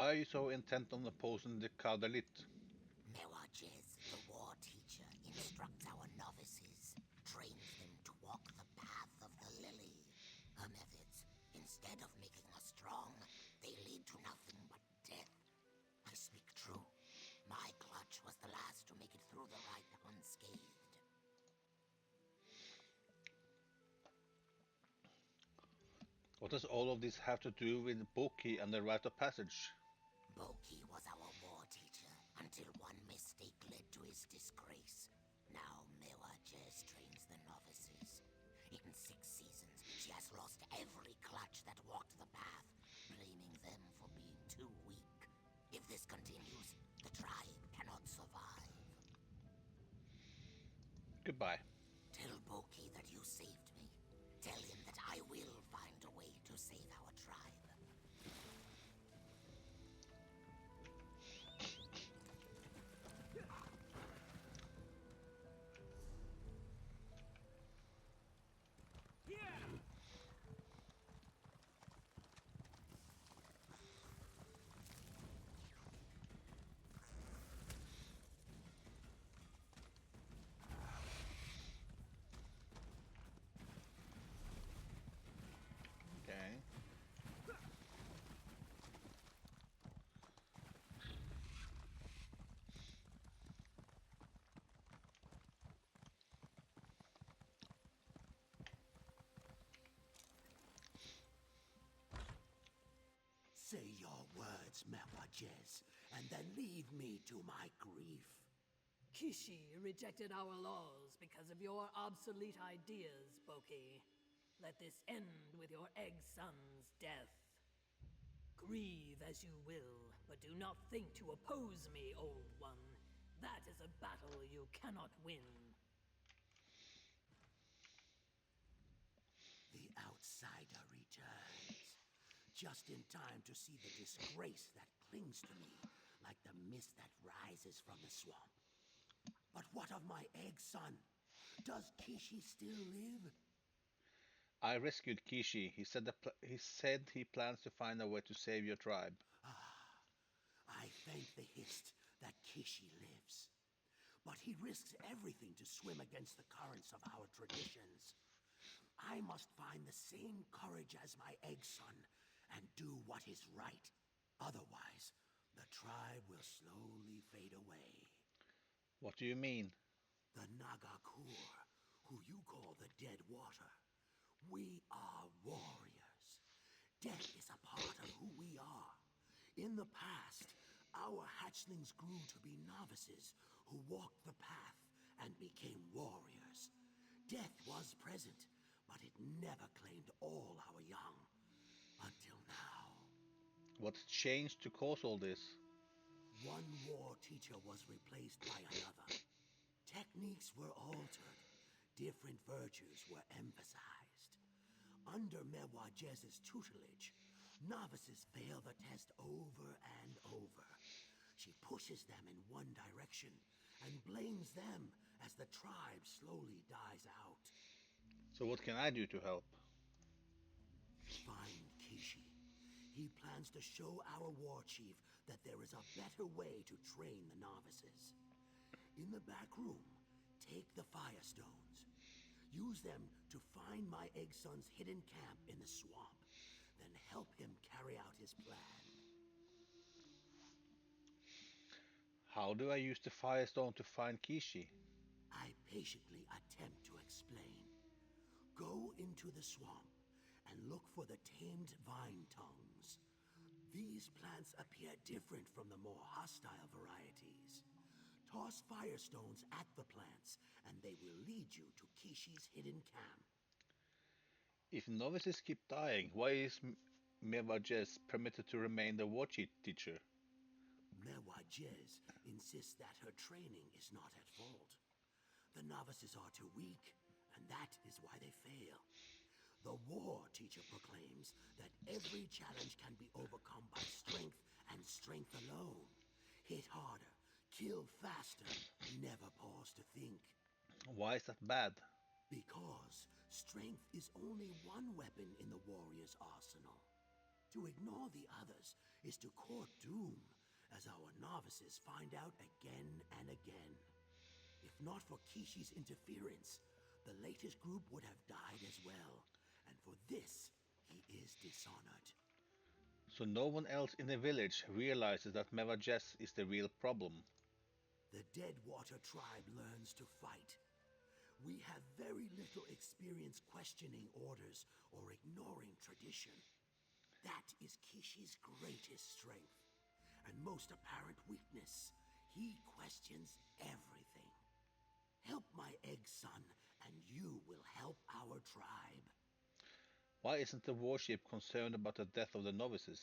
Why are you so intent on opposing the Kadalit? Mewajez, the war teacher, instructs our novices, trains them to walk the path of the lily. Her methods, instead of making us strong, they lead to nothing but death. I speak true. My clutch was the last to make it through the rite unscathed. What does all of this have to do with Boki and the rite of passage? Boki was our war teacher until one mistake led to his disgrace. Now Mewajez trains the novices. In 6 seasons, she has lost every clutch that walked the path, blaming them for being too weak. If this continues, the tribe cannot survive. Goodbye. Tell Boki that you saved me. Tell him that I will find a way to save our tribe. Okay. Say your words, Mewajez, and then leave me to my grief. Kishi rejected our laws because of your obsolete ideas, Boki. Let this end with your egg son's death. Grieve as you will, but do not think to oppose me, old one. That is a battle you cannot win. The outsider returns, just in time to see the disgrace that clings to me like the mist that rises from the swamp. But what of my egg son? Does Kishi still live? I rescued Kishi. He said he plans to find a way to save your tribe. I thank the Hist that Kishi lives. But he risks everything to swim against the currents of our traditions. I must find the same courage as my egg son and do what is right. Otherwise, the tribe will slowly fade away. What do you mean? The Nagakur, who you call the Dead Water. We are warriors. Death is a part of who we are. In the past, our hatchlings grew to be novices who walked the path and became warriors. Death was present, but it never claimed all our young. Until now. What changed to cause all this? One war teacher was replaced by another. Techniques were altered. Different virtues were emphasized. Under Mewajez's tutelage, novices fail the test over and over. She pushes them in one direction and blames them as the tribe slowly dies out. So what can I do to help? Find Kishi. He plans to show our war chief that there is a better way to train the novices. In the back room, take the Firestones. Use them to find my egg son's hidden camp in the swamp. Then help him carry out his plan. How do I use the Firestone to find Kishi? I patiently attempt to explain. Go into the swamp and look for the tamed vine tongues. These plants appear different from the more hostile varieties. Toss firestones at the plants, and they will lead you to Kishi's hidden camp. If novices keep dying, why is Mevajez permitted to remain the war teacher? Mewajez insists that her training is not at fault. The novices are too weak, and that is why they fail. The war teacher proclaims that every challenge can be overcome by strength and strength alone. Hit harder, kill faster, never pause to think. Why is that bad? Because strength is only one weapon in the warrior's arsenal. To ignore the others is to court doom, as our novices find out again and again. If not for Kishi's interference, the latest group would have died as well, and for this, he is dishonored. So no one else in the village realizes that Mevajes is the real problem. The Deadwater tribe learns to fight. We have very little experience questioning orders or ignoring tradition. That is Kishi's greatest strength, and most apparent weakness. He questions everything. Help my egg son, and you will help our tribe. Why isn't the warship concerned about the death of the novices?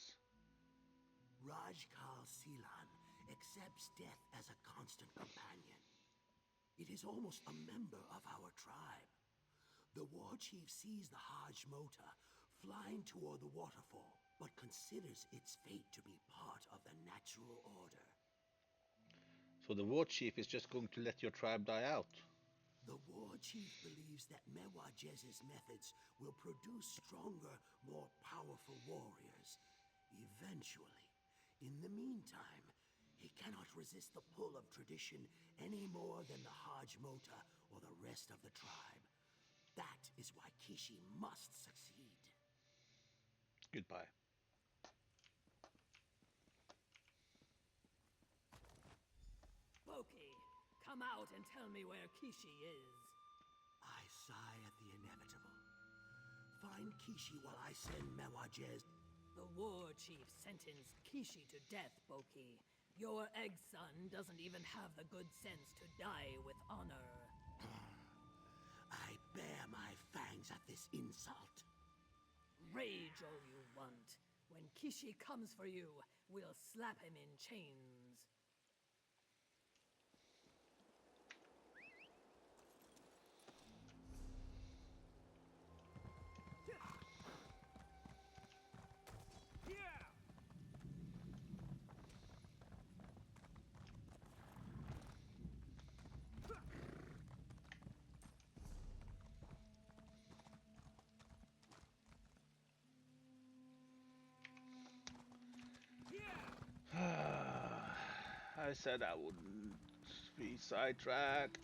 Rajkal Silan accepts death as a constant companion. It is almost a member of our tribe. The war chief sees the Hajj Mota flying toward the waterfall, but considers its fate to be part of the natural order. So the war chief is just going to let your tribe die out? The war chief believes that Mewajez's methods will produce stronger, more powerful warriors. Eventually. In the meantime, he cannot resist the pull of tradition any more than the Hajj Mota or the rest of the tribe. That is why Kishi must succeed. Goodbye. Boki, come out and tell me where Kishi is. I sigh at the inevitable. Find Kishi while I send Mewajez. The war chief sentenced Kishi to death, Boki. Your egg son doesn't even have the good sense to die with honor. I bare my fangs at this insult. Rage all you want. When Kishi comes for you, we'll slap him in chains. I said I wouldn't be sidetracked.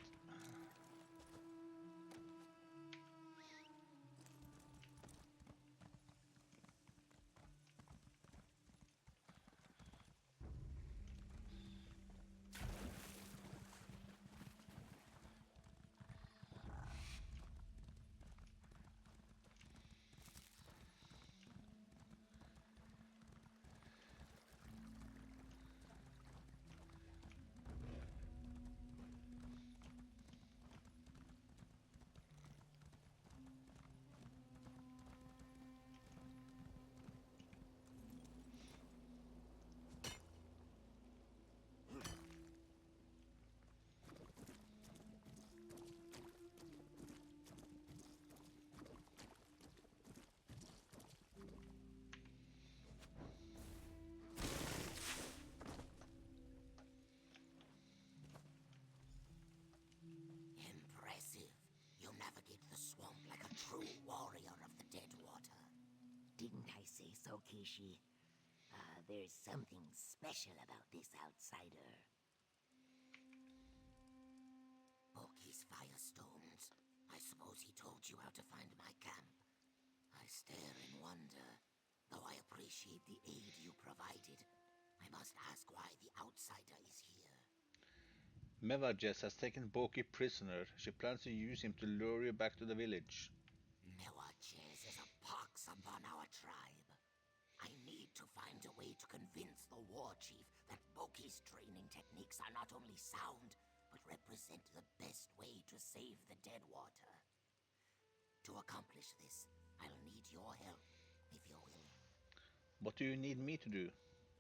Impressive. You navigate the swamp like a true warrior of the Deadwater. Didn't I say so, Kishi? There's something special about this outsider. Boki's firestones. I suppose he told you how to find my camp. I stare in wonder. Though I appreciate the aid you provided, I must ask why the outsider is here. Mevajes has taken Boki prisoner. She plans to use him to lure you back to the village. Mewajez is a pox upon our tribe. I need to find a way to convince the war chief that Boki's training techniques are not only sound, but represent the best way to save the Deadwater. To accomplish this, I'll need your help, if you're willing. What do you need me to do?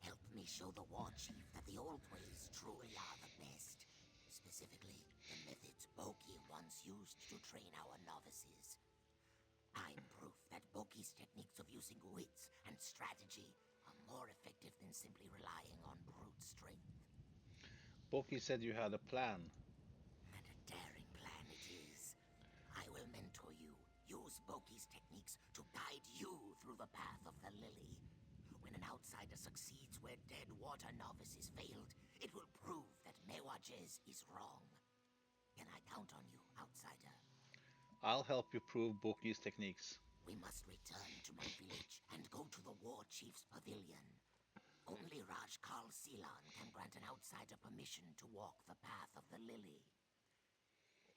Help me show the war chief that the old ways truly are the best. Specifically, the methods Boki once used to train our novices. I'm proof that Boki's techniques of using wits and strategy are more effective than simply relying on brute strength. Boki said you had a plan. And a daring plan it is. I will mentor you, use Boki's techniques to guide you through the path of the lily. outsider succeeds where dead water novices failed, it will prove that Mewajez is wrong. Can I count on you, outsider? I'll help you prove Boki's techniques. We must return to my village and go to the war chief's pavilion. Only Raj Kal Silan can grant an outsider permission to walk the path of the lily.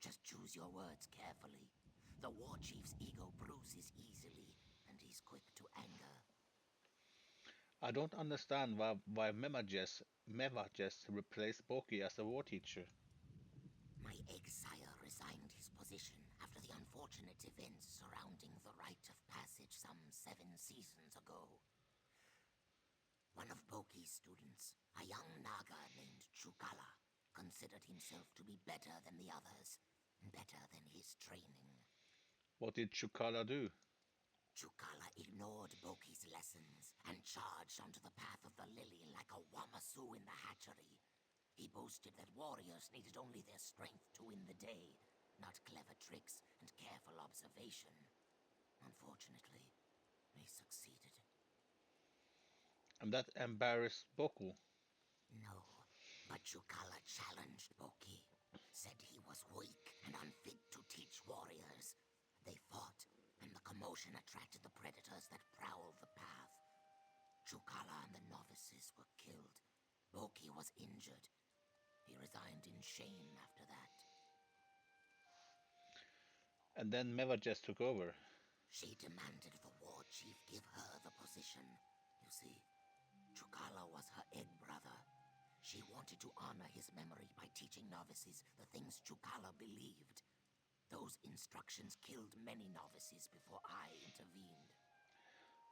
Just choose your words carefully. The war chief's ego bruises easily, and he's quick to anger. I don't understand why Mevajest replaced Boki as a war teacher. My exile resigned his position after the unfortunate events surrounding the rite of passage some 7 seasons ago. One of Boki's students, a young Naga named Chukala, considered himself to be better than the others, better than his training. What did Chukala do? Chukala ignored Boki's lessons and charged onto the path of the lily like a Wamasu in the hatchery. He boasted that warriors needed only their strength to win the day, not clever tricks and careful observation. Unfortunately, he succeeded. And that embarrassed Boku. No, but Chukala challenged Boki, said he was weak and unfit to teach warriors. They fought, and the commotion attracted the predators that prowled the path. Chukala and the novices were killed. Boki was injured. He resigned in shame after that. And then Mevajest took over. She demanded the war chief give her the position. You see, Chukala was her egg brother. She wanted to honor his memory by teaching novices the things Chukala believed. Those instructions killed many novices before I intervened.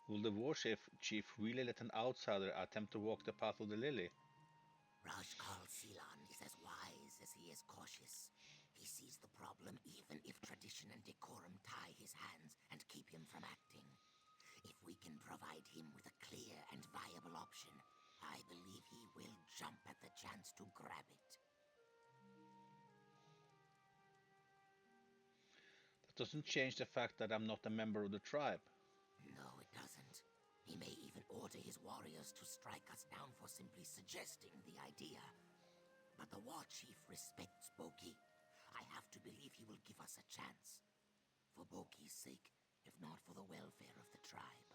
Will the war chief really let an outsider attempt to walk the path of the lily? Rajkal Silan is as wise as he is cautious. He sees the problem even if tradition and decorum tie his hands and keep him from acting. If we can provide him with a clear and viable option, I believe he will jump at the chance to grab it. That doesn't change the fact that I'm not a member of the tribe. No, it doesn't. He may even order his warriors to strike us down for simply suggesting the idea. But the war chief respects Boki. I have to believe he will give us a chance. For Boki's sake, if not for the welfare of the tribe.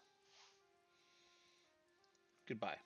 Goodbye.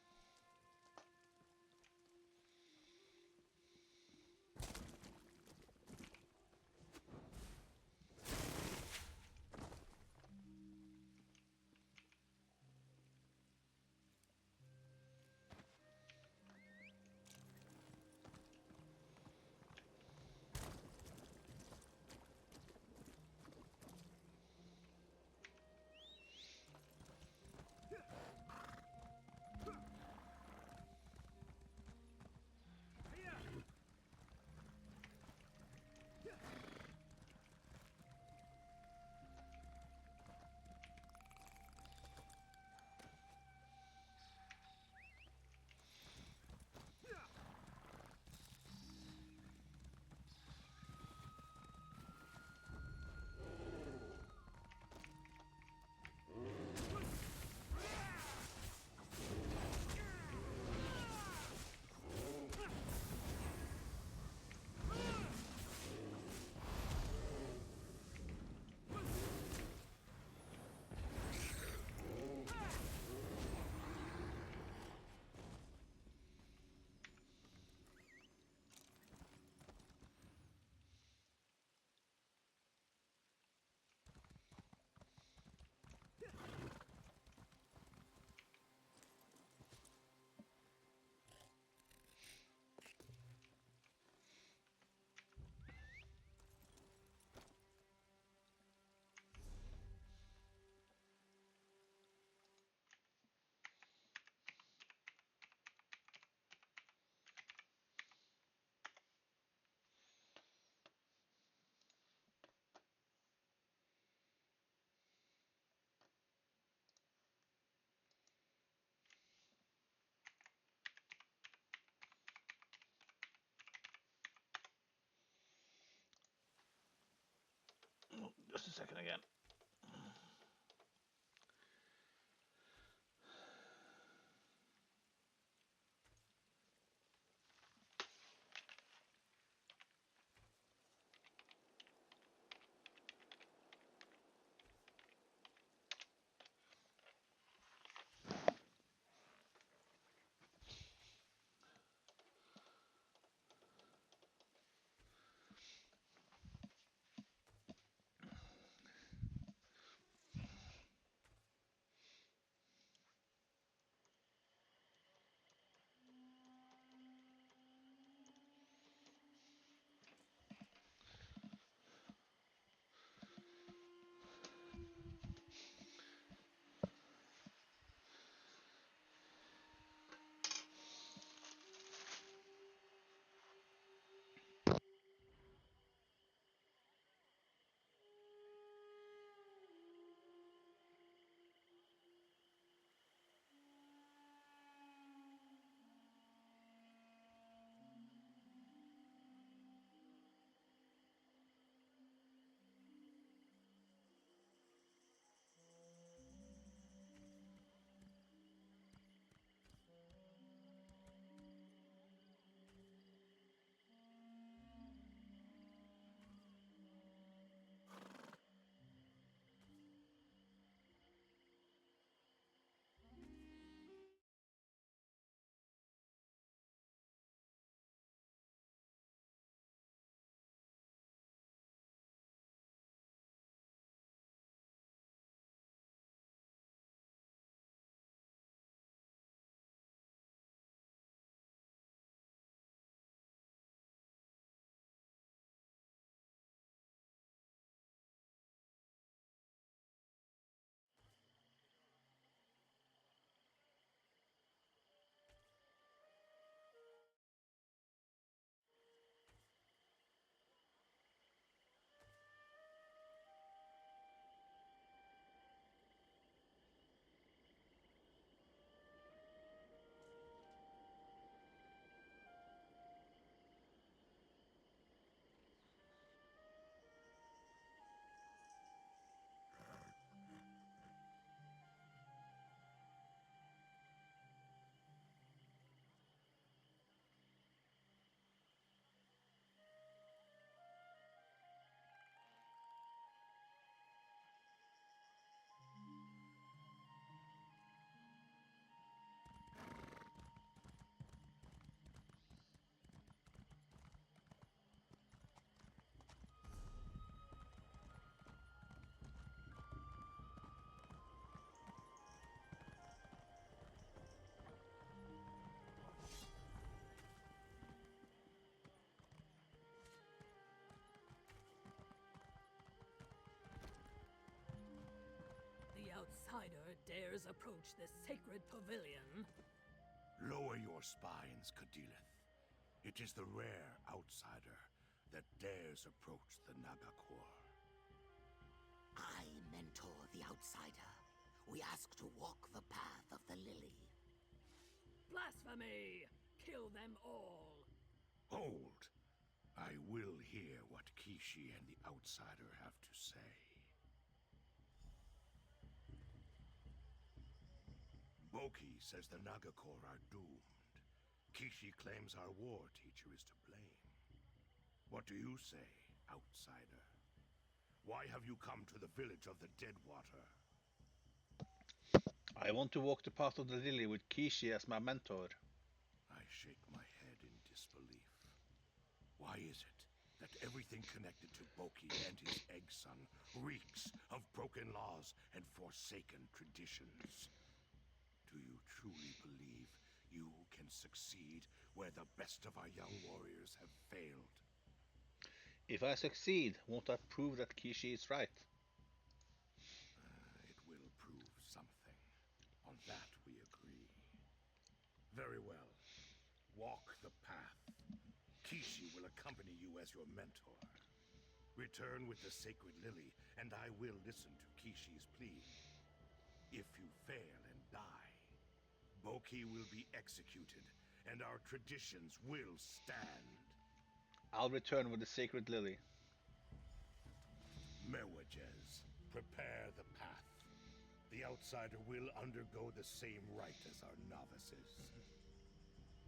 Just a second again. outsider dares approach this sacred pavilion. Lower your spines, Kadilith. It is the rare outsider that dares approach the Nagakor. I mentor the outsider. We ask to walk the path of the lily. Blasphemy! Kill them all! Hold! I will hear what Kishi and the outsider have to say. Boki says the Nagakor are doomed. Kishi claims our war teacher is to blame. What do you say, outsider? Why have you come to the village of the Deadwater? I want to walk the path of the lily with Kishi as my mentor. I shake my head in disbelief. Why is it that everything connected to Boki and his egg son reeks of broken laws and forsaken traditions? Do you truly believe you can succeed where the best of our young warriors have failed? If I succeed, won't I prove that Kishi is right? It will prove something. On that we agree. Very well. Walk the path. Kishi will accompany you as your mentor. Return with the sacred lily, and I will listen to Kishi's plea. If you fail and die, Boki will be executed, and our traditions will stand. I'll return with the sacred lily. Mewajes, prepare the path. The outsider will undergo the same rite as our novices.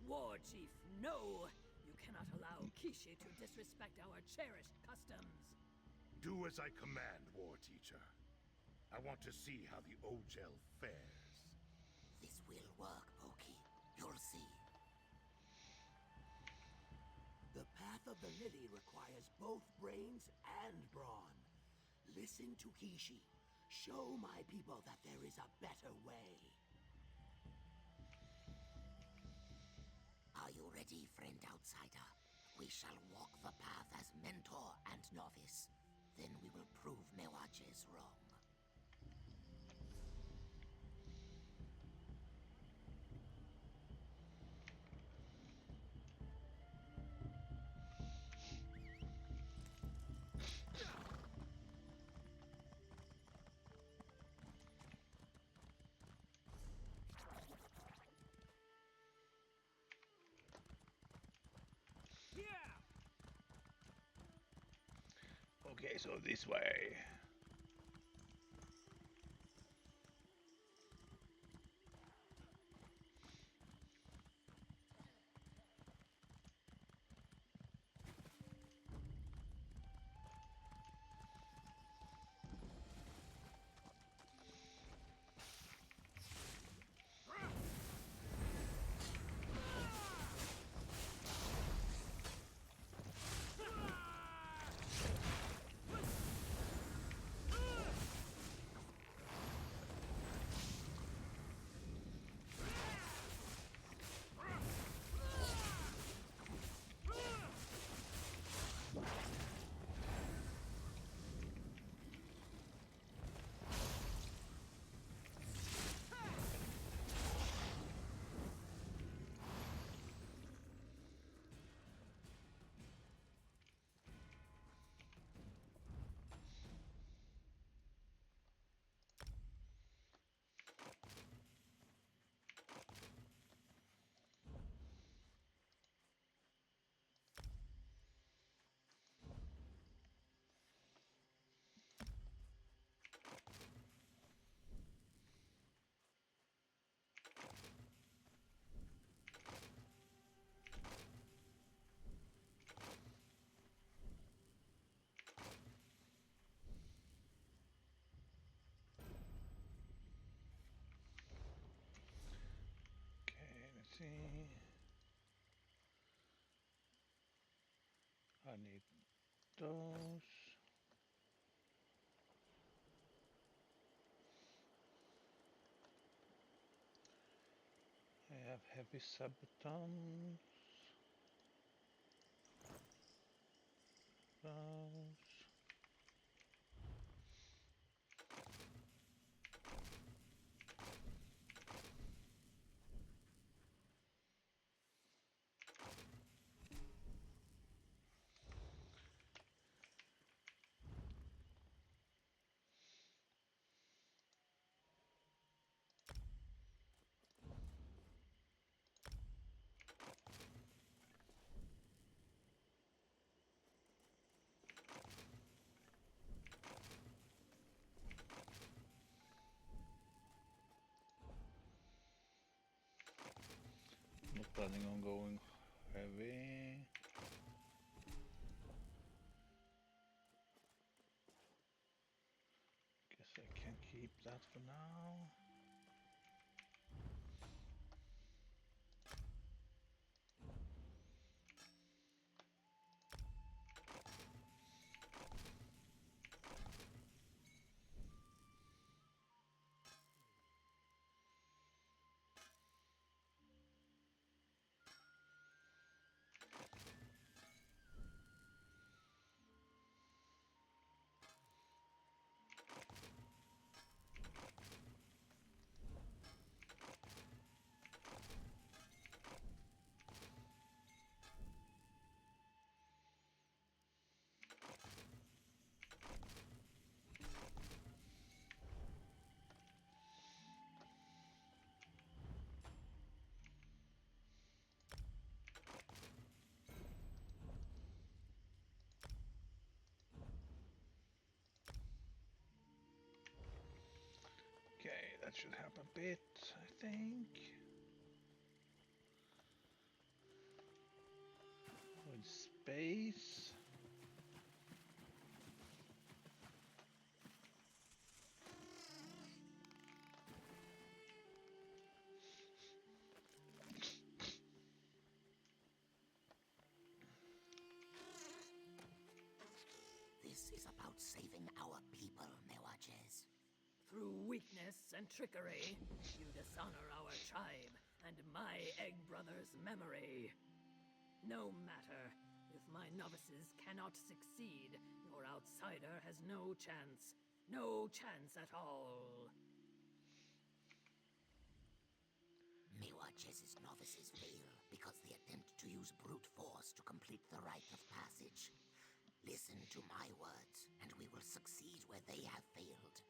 War Chief, no! You cannot allow Kishi to disrespect our cherished customs. Do as I command, War Teacher. I want to see how the Ogel fares. This will work, Boki. You'll see. The path of the lily requires both brains and brawn. Listen to Kishi. Show my people that there is a better way. Are you ready, friend outsider? We shall walk the path as mentor and novice. Then we will prove Mewajes wrong. Okay, so this way. Okay, let's see. I need those. I have heavy sabotons. Those. planning on going heavy. Guess I can keep that for now. Okay, that should help a bit, I think. With space. This is about saving our people, Mewajes. Through weakness and trickery, you dishonor our tribe and my egg brother's memory. No matter. If my novices cannot succeed, your outsider has no chance. No chance at all. Mewajes' novices fail because they attempt to use brute force to complete the rite of passage. Listen to my words, and we will succeed where they have failed.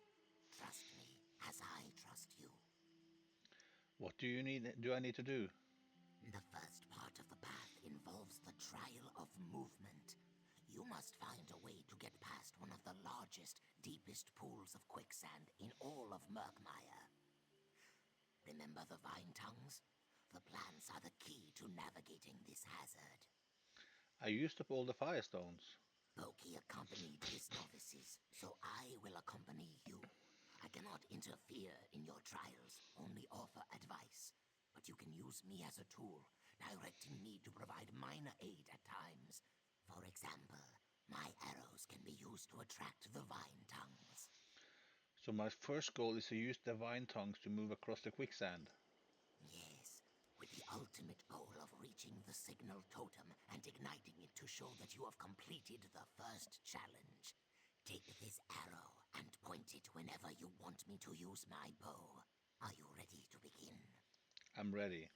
Trust me, as I trust you. What do you need? Do I need to do? The first part of the path involves the trial of movement. You must find a way to get past one of the largest, deepest pools of quicksand in all of Murkmire. Remember the vine tongues? The plants are the key to navigating this hazard. I used up all the firestones. Boki accompanied his novices, so I will accompany you. I cannot interfere in your trials, only offer advice. But you can use me as a tool, directing me to provide minor aid at times. For example, my arrows can be used to attract the vine tongues. So my first goal is to use the vine tongues to move across the quicksand. Yes, with the ultimate goal of reaching the signal totem and igniting it to show that you have completed the first challenge. Take this arrow and point it whenever you want me to use my bow. Are you ready to begin? I'm ready.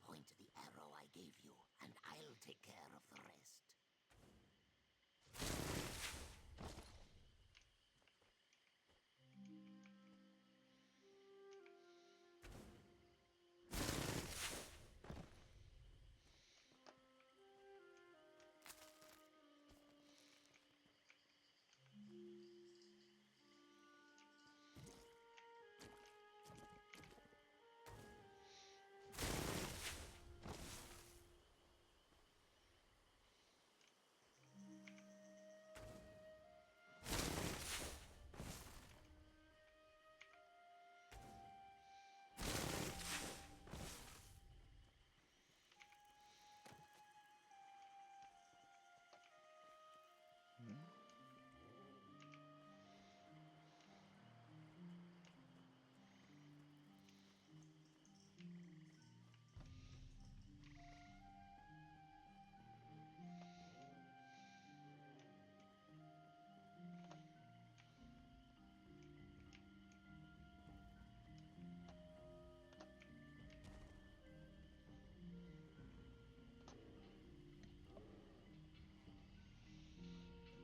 Point the arrow I gave you, and I'll take care of the rest.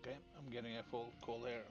Okay, I'm getting a full call here.